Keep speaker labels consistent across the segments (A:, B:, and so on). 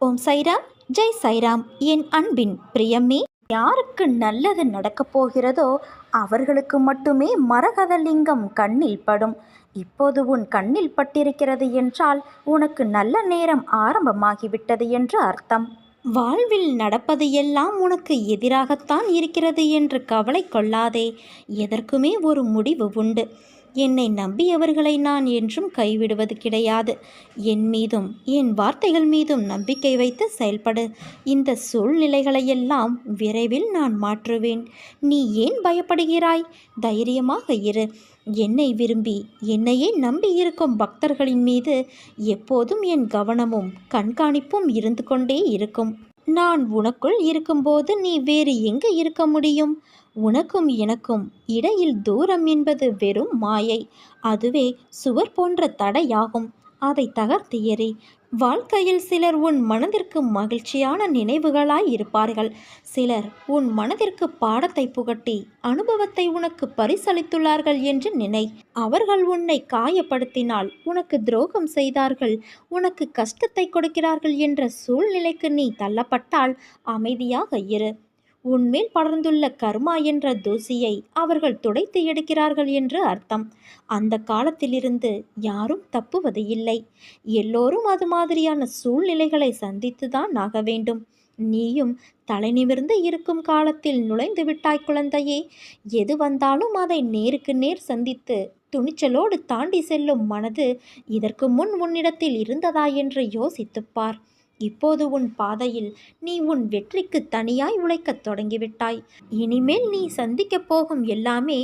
A: ஓம் சைராம், ஜெய் சைராம். என் அன்பின் பிரியமே, யாருக்கு நல்லது நடக்கப் போகிறதோ அவர்களுக்கு மட்டுமே மரகதலிங்கம் கண்ணில் படும். இப்போது உன் கண்ணில் பட்டிருக்கிறது என்றால் உனக்கு நல்ல நேரம் ஆரம்பமாகிவிட்டது என்று அர்த்தம். வாழ்வில் நடப்பது எல்லாம் உனக்கு எதிராகத்தான் இருக்கிறது என்று கவலை கொள்ளாதே. எதற்குமே ஒரு முடிவு உண்டு. என்னை நம்பியவர்களை நான் என்றும் கைவிடுவது கிடையாது. என் மீதும் என் வார்த்தைகள் மீதும் நம்பிக்கை வைத்து செயல்படு. இந்த சூழ்நிலைகளையெல்லாம் விரைவில் நான் மாற்றுவேன். நீ ஏன் பயப்படுகிறாய்? தைரியமாக இரு. என்னை விரும்பி என்னையே நம்பியிருக்கும் பக்தர்களின் மீது எப்போதும் என் கவனமும் கண்காணிப்பும் இருந்து கொண்டே இருக்கும். நான் உனக்குள் இருக்கும்போது நீ வேறு எங்கு இருக்க முடியும்? உனக்கும் எனக்கும் இடையில் தூரம் என்பது வெறும் மாயை. அதுவே சுவர் போன்ற தடையாகும். அதை தகர்த்து எறி. வாழ்க்கையில் சிலர் உன் மனதிற்கு மகிழ்ச்சியான நினைவுகளாய் இருப்பார்கள். சிலர் உன் மனதிற்கு பாடத்தை புகட்டி அனுபவத்தை உனக்கு பரிசளித்துள்ளார்கள் என்று நினை. அவர்கள் உன்னை காயப்படுத்தினால், உனக்கு துரோகம் செய்தார்கள், உனக்கு கஷ்டத்தை கொடுக்கிறார்கள் என்ற சூழ்நிலைக்கு நீ தள்ளப்பட்டால் அமைதியாக இரு. உன்மேல் படர்ந்துள்ள கர்மா என்ற தூசியை அவர்கள் துடைத்து எடுக்கிறார்கள் என்று அர்த்தம். அந்த காலத்திலிருந்து யாரும் தப்புவது இல்லை. எல்லோரும் அது மாதிரியான சூழ்நிலைகளை சந்தித்துதான் ஆக வேண்டும். நீயும் தலை நிமிர்ந்து இருக்கும் காலத்தில் நுழைந்து விட்டாய் குழந்தையே. எது வந்தாலும் அதை நேருக்கு நேர் சந்தித்து துணிச்சலோடு தாண்டி செல்லும் மனது இதற்கு முன் உன்னிடத்தில் இருந்ததா என்று யோசித்துப்பார். இப்போது உன் பாதையில் நீ உன் வெற்றிக்கு தனியாய் உழைக்கத் தொடங்கிவிட்டாய். இனிமேல் நீ சந்திக்கப் போகும் எல்லாமே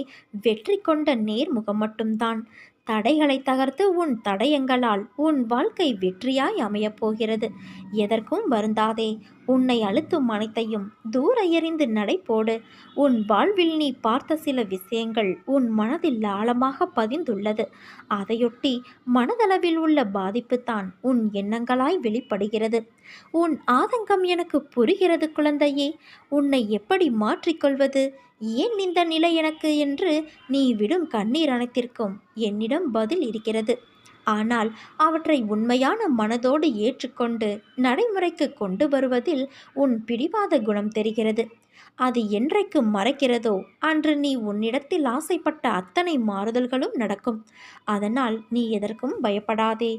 A: வெற்றி கொண்ட நேர்முகம் மட்டும்தான். தடைகளை தகர்த்து உன் தடயங்களால் உன் வாழ்க்கை வெற்றியாய் அமையப் போகிறது. எதற்கும் வருந்தாதே. உன்னை அழுத்தும் அனைத்தையும் தூர எறிந்து நடை போடு. உன் வாழ்வில் நீ பார்த்த சில விஷயங்கள் உன் மனதில் ஆழமாக பதிந்துள்ளது. அதையொட்டி மனதளவில் உள்ள பாதிப்பு தான் உன் எண்ணங்களாய் வெளிப்படுகிறது. உன் ஆதங்கம் எனக்கு புரிகிறது குழந்தையே. உன்னை எப்படி மாற்றிக்கொள்வது, ஏன் இந்த நிலை எனக்கு என்று நீ விடும் கண்ணீர் அனைத்திற்கும் என்னிடம் பதில் இருக்கிறது. ஆனால் அவற்றை உண்மையான மனதோடு ஏற்றுக்கொண்டு நடைமுறைக்கு கொண்டு வருவதில் உன் பிடிவாத குணம் தெரிகிறது. அது என்றைக்கு மறைக்கிறதோ அன்று நீ உன்னிடத்தில் ஆசைப்பட்ட அத்தனை மாறுதல்களும் நடக்கும். அதனால் நீ எதற்கும் பயப்படாதே.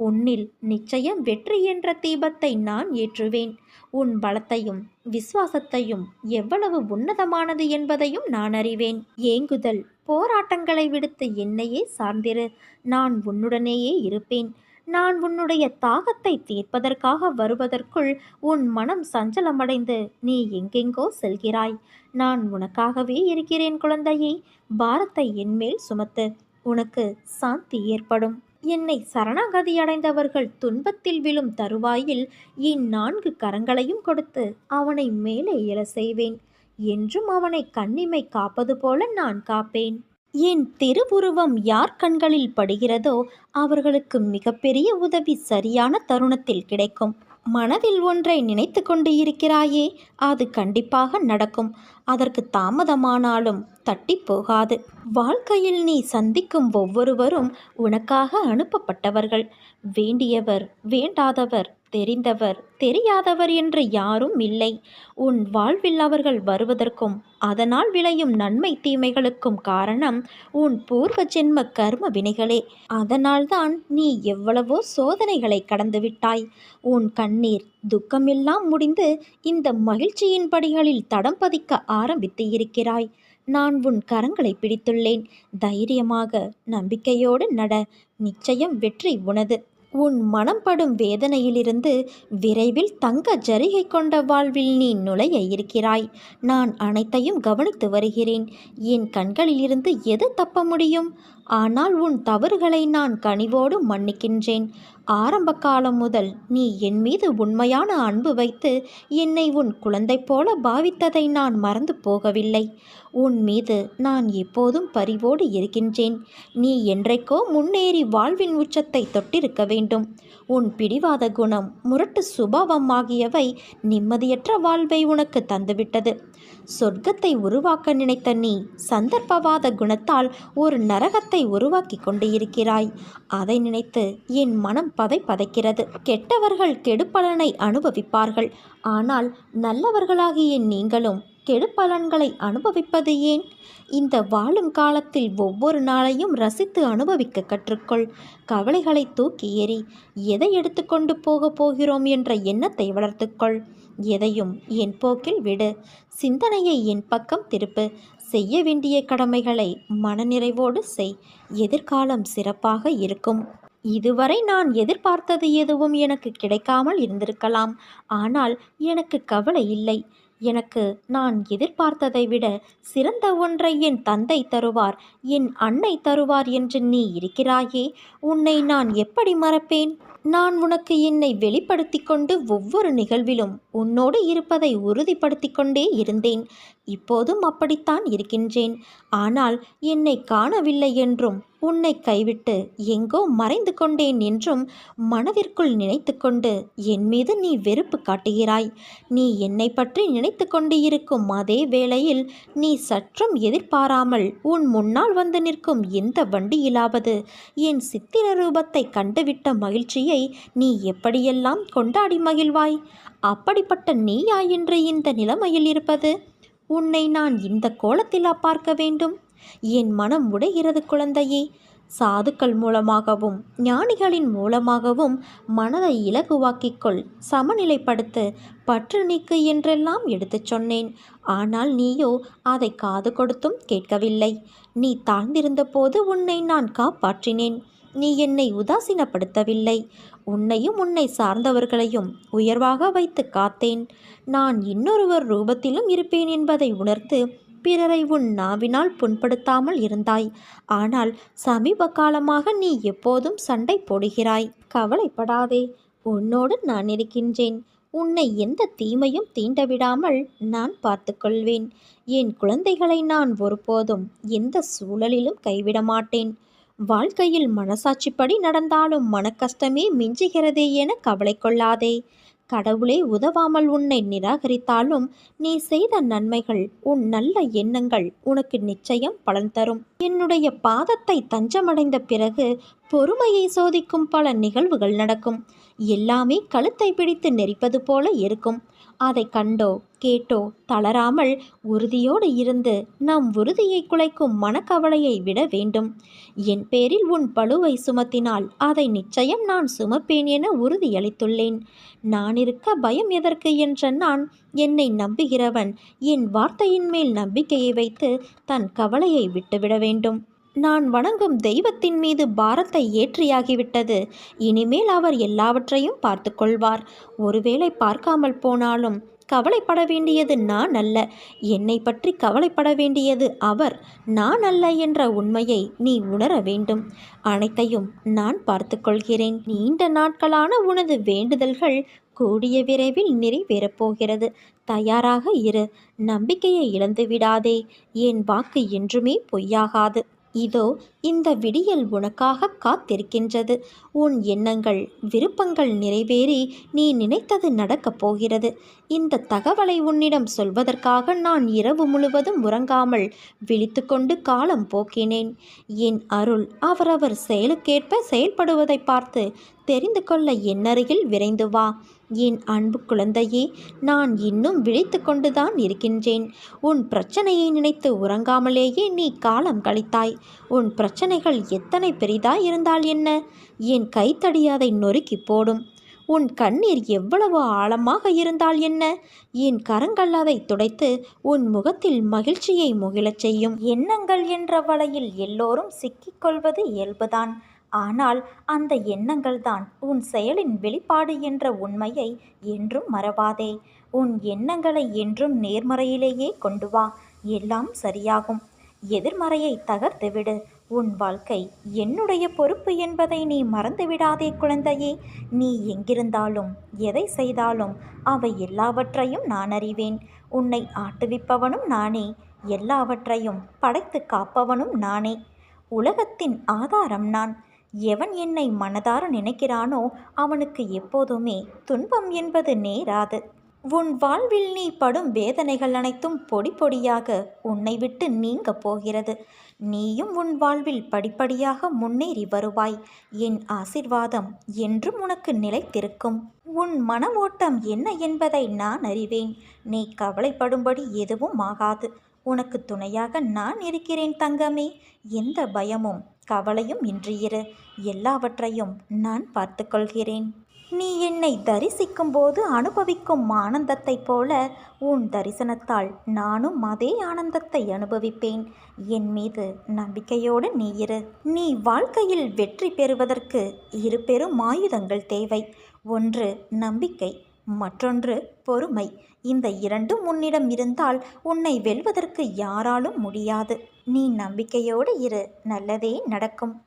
A: உன்னில் நிச்சயம் வெற்றி என்ற தீபத்தை நான் ஏற்றுவேன். உன் பலத்தையும் விசுவாசத்தையும் எவ்வளவு உன்னதமானது என்பதையும் நான் அறிவேன். ஏங்குதல் போராட்டங்களை விடுத்து என்னையே சார்ந்திரு. நான் உன்னுடனேயே இருப்பேன். நான் உன்னுடைய தாகத்தை தீர்ப்பதற்காக வருவதற்குள் உன் மனம் சஞ்சலமடைந்து நீ எங்கெங்கோ செல்கிறாய். நான் உனக்காகவே இருக்கிறேன் குழந்தையே. பாரத்தை என்மேல் சுமத்து. உனக்கு சாந்தி ஏற்படும். என்னை சரணாகதி அடைந்தவர்கள் துன்பத்தில் விழும் தருவாயில் என் 4 கரங்களையும் கொடுத்து அவனை மேலே எழ செய்வேன். என்றும் அவனை கண்ணிமை காப்பது போல நான் காப்பேன். என் திருவுருவம் யார் கண்களில் படுகிறதோ அவர்களுக்கு மிகப்பெரிய உதவி சரியான தருணத்தில் கிடைக்கும். மனதில் ஒன்றை நினைத்து கொண்டு இருக்கிறாயே, அது கண்டிப்பாக நடக்கும். அதற்கு தாமதமானாலும் தட்டி போகாது. வாழ்க்கையில் நீ சந்திக்கும் ஒவ்வொருவரும் உனக்காக அனுப்பப்பட்டவர்கள். வேண்டியவர் வேண்டாதவர், தெரிந்தவர் தெரியாதவர் என்று யாரும் இல்லை. உன் வாழ்வில் அவர்கள் வருவதற்கும் அதனால் விளையும் நன்மை தீமைகளுக்கும் காரணம் உன் பூர்வ ஜென்ம கர்ம வினைகளே. அதனால்தான் நீ எவ்வளவோ சோதனைகளை கடந்துவிட்டாய். உன் கண்ணீர் துக்கமெல்லாம் முடிந்து இந்த மகிழ்ச்சியின் படிகளில் தடம் பதிக்க ஆரம்பித்து இருக்கிறாய். நான் உன் கரங்களை பிடித்துள்ளேன். தைரியமாக நம்பிக்கையோடு நட. நிச்சயம் வெற்றி உனது. உன் மனம் படும் வேதனையிலிருந்து விரைவில் தங்க ஜரிகை கொண்ட வாழ்வில் நீ நுழைய இருக்கிறாய். நான் அனைத்தையும் கவனித்து வருகிறேன். என் கண்களிலிருந்து எது தப்ப முடியும்? ஆனால் உன் தவறுகளை நான் கனிவோடு மன்னிக்கின்றேன். ஆரம்ப காலம் முதல் நீ என் மீது உண்மையான அன்பு வைத்து என்னை உன் குழந்தை போல பாவித்ததை நான் மறந்து போகவில்லை. உன் மீது நான் எப்போதும் பரிவோடு இருக்கின்றேன். நீ என்றைக்கோ முன்னேறி வாழ்வின் உச்சத்தை தொட்டிருக்க வேண்டும். உன் பிடிவாத குணம், முரட்டு சுபாவம் ஆகியவை நிம்மதியற்ற வாழ்வை உனக்கு தந்துவிட்டது. சொர்க்கத்தை உருவாக்க நினைத்த நீ சந்தர்ப்பவாத குணத்தால் ஒரு நரகத்தை உருவாக்கி கொண்டு இருக்கிறாய். அதை நினைத்து என் மனம் பதைக்கிறது. கெட்டவர்கள் கெடுபலனை அனுபவிப்பார்கள். ஆனால் நல்லவர்களாகிய நீங்களும் கெடுபலன்களை அனுபவிப்பது ஏன்? இந்த வாழும் காலத்தில் ஒவ்வொரு நாளையும் ரசித்து அனுபவிக்க கற்றுக்கொள். கவலைகளை தூக்கி எறி. எதை எடுத்துக்கொண்டு போகிறோம் என்ற எண்ணத்தை வளர்த்துக்கொள். எதையும் என் போக்கில் விடு. சிந்தனையை என் பக்கம் திருப்பு. செய்ய வேண்டிய கடமைகளை மனநிறைவோடு செய். எதிர்காலம் சிறப்பாக இருக்கும். இதுவரை நான் எதிர்பார்த்தது எதுவும் எனக்கு கிடைக்காமல் இருந்திருக்கலாம். ஆனால் எனக்கு கவலை இல்லை. எனக்கு நான் எதிர்பார்த்ததை விட சிறந்த ஒன்றை என் தந்தை தருவார், என் அன்னை தருவார் என்று நீ இருக்கிறாயே, உன்னை நான் எப்படி மறப்பேன்? நான் உனக்கு என்னை வெளிப்படுத்தி கொண்டு ஒவ்வொரு நிகழ்விலும் உன்னோடு இருப்பதை உறுதிப்படுத்தி கொண்டே இருந்தேன். இப்போதும் அப்படித்தான் இருக்கின்றேன். ஆனால் என்னை காணவில்லை என்றும் உன்னை கைவிட்டு எங்கோ மறைந்து கொண்டேன் என்றும் மனதிற்குள் நினைத்து கொண்டு என் மீது நீ வெறுப்பு காட்டுகிறாய். நீ என்னை பற்றி நினைத்து கொண்டு இருக்கும் அதே வேளையில் நீ சற்றும் எதிர்பாராமல் உன் முன்னால் வந்து நிற்கும் எந்த வண்டியிலாவது என் சித்திர ரூபத்தை கண்டுவிட்ட மகிழ்ச்சியை நீ எப்படியெல்லாம் கொண்டாடி மகிழ்வாய்? அப்படிப்பட்ட நீயா என்று இந்த நிலைமையில் இருப்பது? உன்னை நான் இந்த கோலத்திலா பார்க்க வேண்டும்? என் மனம் உடைகிறது குழந்தையே. சாதுக்கள் மூலமாகவும் ஞானிகளின் மூலமாகவும் மனதை இலகுவாக்கிக்கொள், சமநிலைப்படுத்து, பற்று நீக்கு என்றெல்லாம் எடுத்துச் சொன்னேன். ஆனால் நீயோ அதை காது கொடுத்தும் கேட்கவில்லை. நீ தாழ்ந்திருந்த போது உன்னை நான் காப்பாற்றினேன். நீ என்னை உதாசீனப்படுத்தவில்லை. உன்னையும் உன்னை சார்ந்தவர்களையும் உயர்வாக வைத்து காத்தேன். நான் இன்னொருவர் ரூபத்திலும் இருப்பேன் என்பதை உணர்ந்து பிறரை உன் நாவினால் புண்படுத்தாமல் இருந்தாய். ஆனால் சமீப காலமாக நீ எப்போதும் சண்டை போடுகிறாய். கவலைப்படாதே, உன்னோடு நான் இருக்கின்றேன். உன்னை எந்த தீமையும் தீண்டவிடாமல் நான் பார்த்து கொள்வேன். என் குழந்தைகளை நான் ஒருபோதும் எந்த சூழலிலும் கைவிட மாட்டேன். வாழ்க்கையில் மனசாட்சிப்படி நடந்தாலும் மனக்கஷ்டமே மிஞ்சுகிறதே என கவலை கொள்ளாதே. கடவுளே உதவாமல் உன்னை நிராகரித்தாலும் நீ செய்த நன்மைகள், உன் நல்ல எண்ணங்கள் உனக்கு நிச்சயம் பலன் தரும். என்னுடைய பாதத்தை தஞ்சமடைந்த பிறகு பொறுமையை சோதிக்கும் பல நிகழ்வுகள் நடக்கும். எல்லாமே கழுத்தை பிடித்து நெரிப்பது போல இருக்கும். அதை கண்டோ கேட்டோ தளராமல் உறுதியோடு இருந்து நம் உறுதியை குலைக்கும் மனக்கவலையை விட வேண்டும். என் பேரில் உன் பளுவை சுமத்தினால் அதை நிச்சயம் நான் சுமப்பேன் என உறுதியளித்துள்ளேன். நான் இருக்க பயம் எதற்கு என்ற நான் என்னை நம்புகிறவன் என் வார்த்தையின் மேல் நம்பிக்கையை வைத்து தன் கவலையை விட்டுவிட வேண்டும். நான் வணங்கும் தெய்வத்தின் மீது பாரத்தை ஏற்றியாகிவிட்டது. இனிமேல் அவர் எல்லாவற்றையும் பார்த்து கொள்வார். ஒருவேளை பார்க்காமல் போனாலும் கவலைப்பட வேண்டியது நான் அல்ல, என்னை பற்றி கவலைப்பட வேண்டியது அவர், நான் அல்ல என்ற உண்மையை நீ உணர வேண்டும். அனைத்தையும் நான் பார்த்து கொள்கிறேன். நீண்ட நாட்களான உனது வேண்டுதல்கள் கூடிய விரைவில் நிறைவேறப் போகிறது. தயாராக இரு. நம்பிக்கையை இழந்து விடாதே. என் வாக்கு என்றுமே பொய்யாகாது. இதோ இந்த விடியல் உனக்காக காத்திருக்கின்றது. உன் எண்ணங்கள், விருப்பங்கள் நிறைவேறி நீ நினைத்தது நடக்கப் போகிறது. இந்த தகவலை உன்னிடம் சொல்வதற்காக நான் இரவு முழுவதும் உறங்காமல் விழித்து கொண்டு காலம் போக்கினேன். என் அருள் அவரவர் செயலுக்கேற்ப செயல்படுவதை பார்த்து தெரிந்து கொள்ள என்னருகில் விரைந்து வா. என் அன்பு குழந்தையே, நான் இன்னும் விழித்து கொண்டுதான் இருக்கின்றேன். உன் பிரச்சனையை நினைத்து உறங்காமலேயே நீ காலம் கழித்தாய். உன் பிரச்சனைகள் எத்தனை பெரிதாய் இருந்தால் என்ன? என் கைத்தடி அதை நொறுக்கி போடும். உன் கண்ணீர் எவ்வளவு ஆழமாக இருந்தால் என்ன? என் கரங்கள் அதை துடைத்து உன் முகத்தில் மகிழ்ச்சியை முகிழச் செய்யும். எண்ணங்கள் என்ற வலையில் எல்லோரும் சிக்கிக்கொள்வது இயல்புதான். ஆனால் அந்த எண்ணங்கள்தான் உன் செயலின் வெளிப்பாடு என்ற உண்மையை என்றும் மறவாதே. உன் எண்ணங்களை என்றும் நேர்மறையிலேயே கொண்டு வா. எல்லாம் சரியாகும். எதிர்மறையை தகர்த்துவிடு. உன் வாழ்க்கை என்னுடைய பொறுப்பு என்பதை நீ மறந்துவிடாதே குழந்தையே. நீ எங்கிருந்தாலும் எதை செய்தாலும் அவை எல்லாவற்றையும் நான் அறிவேன். உன்னை ஆட்டுவிப்பவனும் நானே. எல்லாவற்றையும் படைத்து காப்பவனும் நானே. உலகத்தின் ஆதாரம் நான். எவன் என்னை மனதார நினைக்கிறானோ அவனுக்கு எப்போதுமே துன்பம் என்பது நேராது. உன் வாழ்வில் நீ படும் வேதனைகள் அனைத்தும் பொடி பொடியாக உன்னை விட்டு நீங்க போகிறது. நீயும் உன் வாழ்வில் படிப்படியாக முன்னேறி வருவாய். என் ஆசிர்வாதம் என்றும் உனக்கு நிலைத்திருக்கும். உன் மன ஓட்டம் என்ன என்பதை நான் அறிவேன். நீ கவலைப்படும்படி எதுவும் ஆகாது. உனக்கு துணையாக நான் இருக்கிறேன் தங்கமே. எந்த பயமும் கவலையும் இன்றியிரு. எல்லாவற்றையும் நான் பார்த்துக்கொள்கிறேன். நீ என்னை தரிசிக்கும் போது அனுபவிக்கும் ஆனந்தத்தைப் போல உன் தரிசனத்தால் நானும் அதே ஆனந்தத்தை அனுபவிப்பேன். என் மீது நம்பிக்கையோடு நீ இரு. நீ வாழ்க்கையில் வெற்றி பெறுவதற்கு இரு பெரும் ஆயுதங்கள் தேவை. ஒன்று நம்பிக்கை, மற்றொன்று பொறுமை. இந்த இரண்டும் உன்னிடம் இருந்தால் உன்னை வெல்வதற்கு யாராலும் முடியாது. நீ நம்பிக்கையோடு இரு, நல்லதே நடக்கும்.